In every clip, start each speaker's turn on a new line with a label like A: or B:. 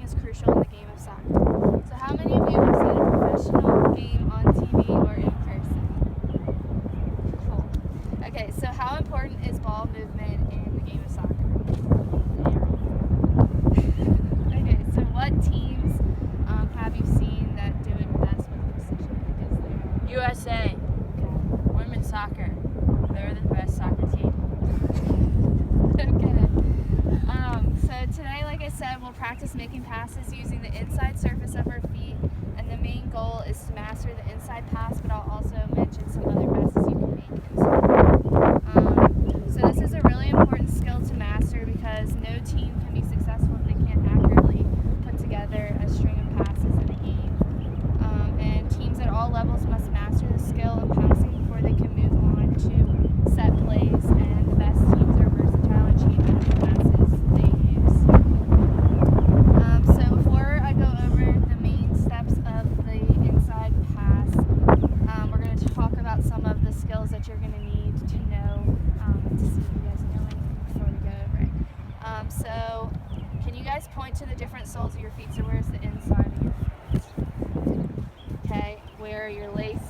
A: is crucial in the game of soccer. So how many of you have seen a professional game on TV or in person? Cool. Okay, so how important is ball movement in the game of soccer? Okay, so what teams have you seen that do it best with precision?
B: USA, women's soccer. They're the best soccer team.
A: Okay. So today, like I said, we'll practice making passes using the inside surface of our feet, and the main goal is to master the inside pass, but I'll also mention some other passes you can make inside. So this is a really important skill to master because no team can be successful if they can't accurately put together a string of passes in a game. And teams at all levels must master the skill of passing before they can move on to set plays, and the best teams are versatile and change up the passes they use. So before I go over the main steps of the inside pass, we're going to talk about some of the skills that you're going to need to know to see if you guys know anything before we go over it. So can you guys point to the different soles of your feet? So where's the inside of your foot? Okay, where are your laces?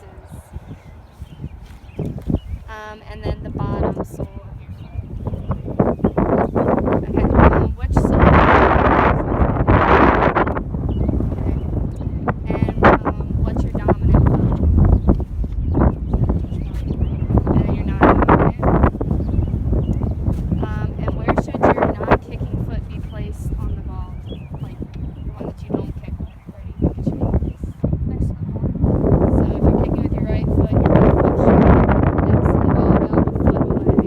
A: And then the bottom sole of your foot. Okay, which sole? Okay. And what's your dominant foot? And your non-dominant. And where should your non-kicking foot be placed on the ball? Like the one that you don't kick with. Where do you think it should be placed? Next to the ball. So if you're kicking with your right foot, your right foot should be next to the ball, about a foot away.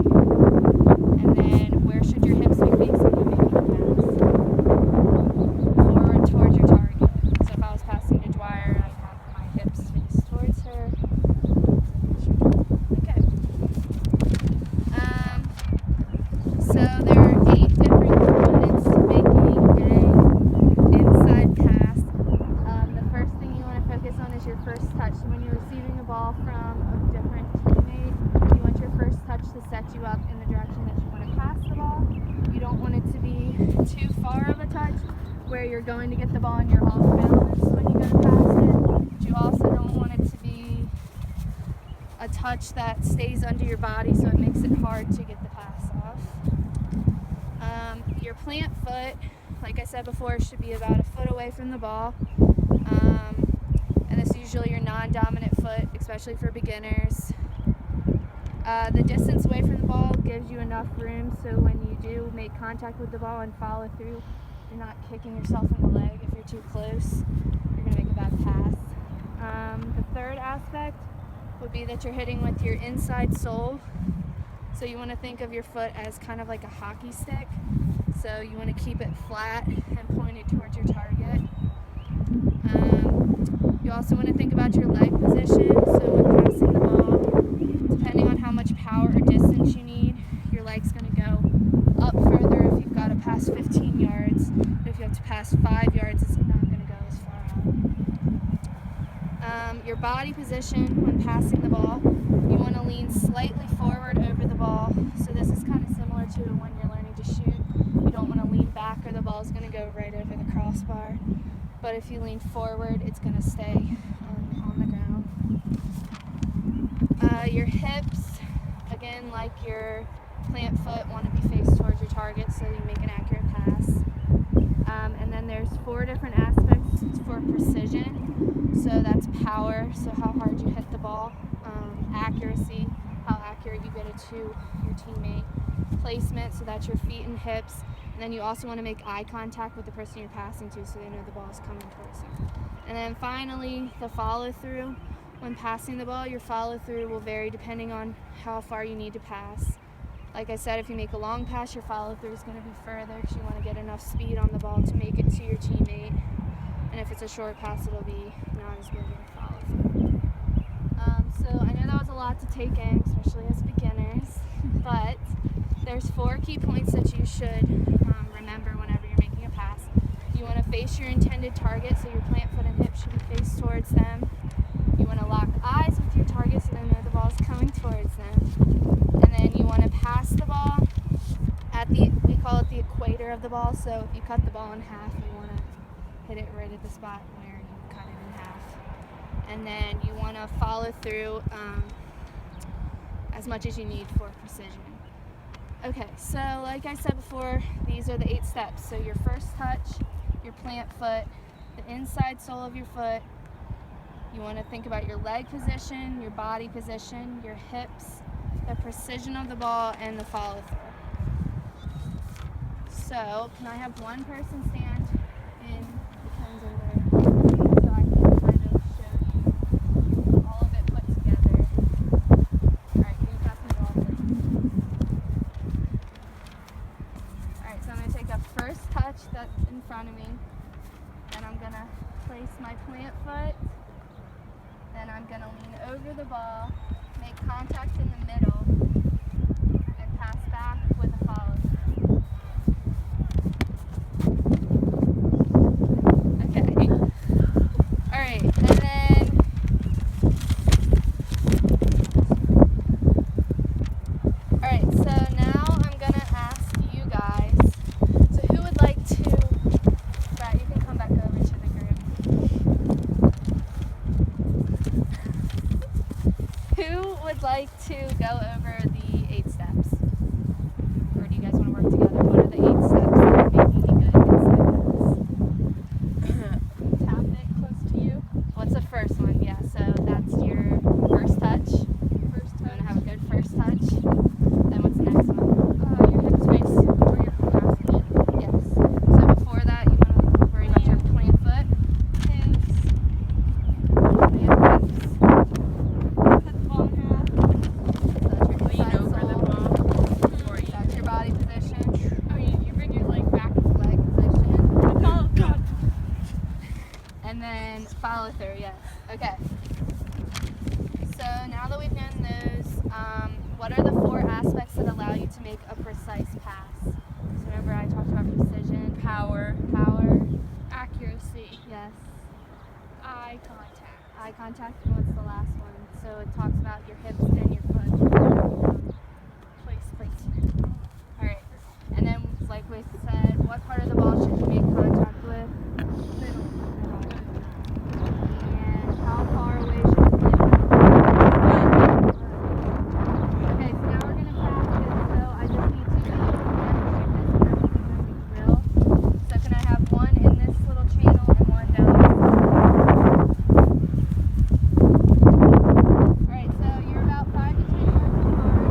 A: And then where should your hips be facing when making a pass? Forward towards your target. So if I was passing to Dwyer, I'd have my hips face towards her. Okay. So there are 8 different components to making an inside pass. The first thing you want to focus on is your first touch. So when you're receiving a ball from a different teammate, you want your first touch to set you up in the direction that you want to pass the ball. You don't want it to be too far of a touch where you're going to get the ball and you're off balance when you go to pass it. But you also don't want it to be a touch that stays under your body, so it makes it hard to get the pass off. Your plant foot, like I said before, should be about a foot away from the ball. And this is usually your non-dominant foot, especially for beginners. The distance away from the ball gives you enough room so when you do make contact with the ball and follow through, you're not kicking yourself in the leg. If you're too close, you're going to make a bad pass. The third aspect would be that you're hitting with your inside sole. So you want to think of your foot as kind of like a hockey stick. So you want to keep it flat and pointed towards your target. You also want to think about your leg position. So when passing the ball, depending on how much power or distance you need, your leg's going to go up further if you've got to pass 15 yards. But if you have to pass 5 yards, it's not going to go as far out. Your body position when passing the ball, you want to lean slightly forward over the ball. So this is kind of similar to when you're learning to shoot. You don't want to lean back or the ball's going to go right over the crossbar. But if you lean forward, it's going to stay on the ground. Your hips, again, like your plant foot, want to be faced towards your target so you make an accurate pass. And then there's 4 different aspects for precision. So that's power, so how hard you hit the ball. Accuracy, how accurate you get it to your teammate. Placement, so that's your feet and hips. And then you also want to make eye contact with the person you're passing to so they know the ball is coming towards you. And then finally, the follow through. When passing the ball, your follow through will vary depending on how far you need to pass. Like I said, if you make a long pass, your follow through is going to be further because you want to get enough speed on the ball to make it to your teammate. And if it's a short pass, it'll be not as big of a follow through. So I know that was a lot to take in, especially as beginners, but there's 4 key points that you should remember whenever you're making a pass. You want to face your intended target, so your plant foot and hip should be faced towards them. You want to lock eyes with your target so they know the ball's coming towards them. And then you want to pass the ball at we call it the equator of the ball. So if you cut the ball in half, you want to hit it right at the spot where you cut it in half. And then you want to follow through as much as you need for precision. Okay, so like I said before, these are the 8 steps. So your first touch, your plant foot, the inside sole of your foot. You want to think about your leg position, your body position, your hips, the precision of the ball, and the follow through. So, can I have one person stand in the cones over there so I can kind of show you all of it put together. Alright, can you pass me the ball, please? Alright, so I'm going to take a first touch that's in front of me. Then I'm going to place my plant foot. Then I'm going to lean over the ball, make contact in the middle, and pass back with a follow through. Okay. Alright, and then alright, so now I'm gonna ask you guys, so who would like to, Brett, you can come back over to the group. Who would like to go over the 8 steps? Or do you guys want to work together? What are the 8 steps that make you good at this? Tap it close to you. What's the first one? Yeah, so that's your first touch. First touch. You want to have a good first touch. Then what's the next one? Your hip space or your basket. Yes. So before that, you want to worry about your plant foot. Hips. Plant hips. Cut the ball in half. So that's your inside sole. That's your body position. Oh, you bring your leg back. Leg position. Oh, God. And then follow through, yes. Okay. So now that we've done those, what are the 4 aspects that allow you to make a precise pass? So remember I talked about precision, power, accuracy, yes, eye contact, and what's the last one? So it talks about your hips and your foot. Placement. All right. And then, like we said, what part of the ball should you make contact with? Middle. And how far away should you play the ball? Okay, so now we're going to practice. So I just need to demonstrate this, and then we're going to drill. So can I have one in this little channel and one down this? Alright, so you're about 5 to 10 yards apart.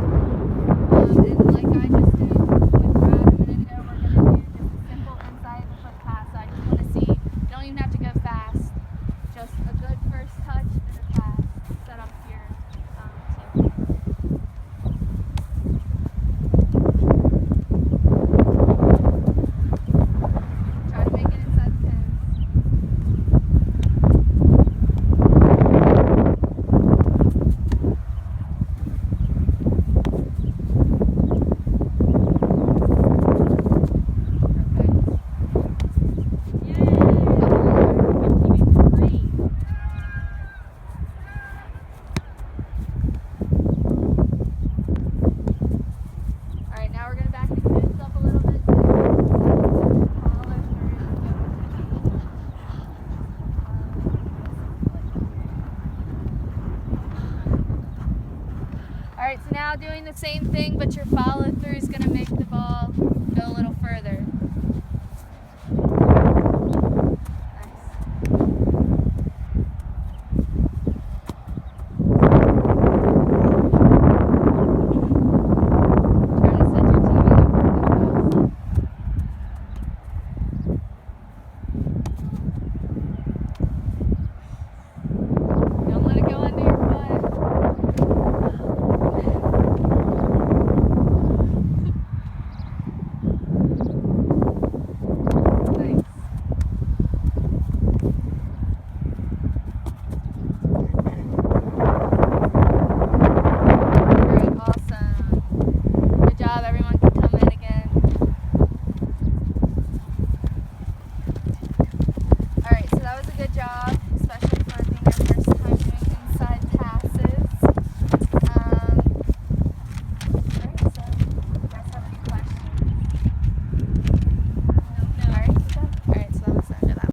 A: And like I just did with Brad a minute ago, we're going to do just a simple inside the foot pass. So I just want to see, you don't even have to go fast, just a good first touch and a pass. Set up your team. Try to make it inside the pins. Alright, now we're going to back the kids up a little bit. Alright, so now doing the same thing, but your follow through is going to make the ball go a little further.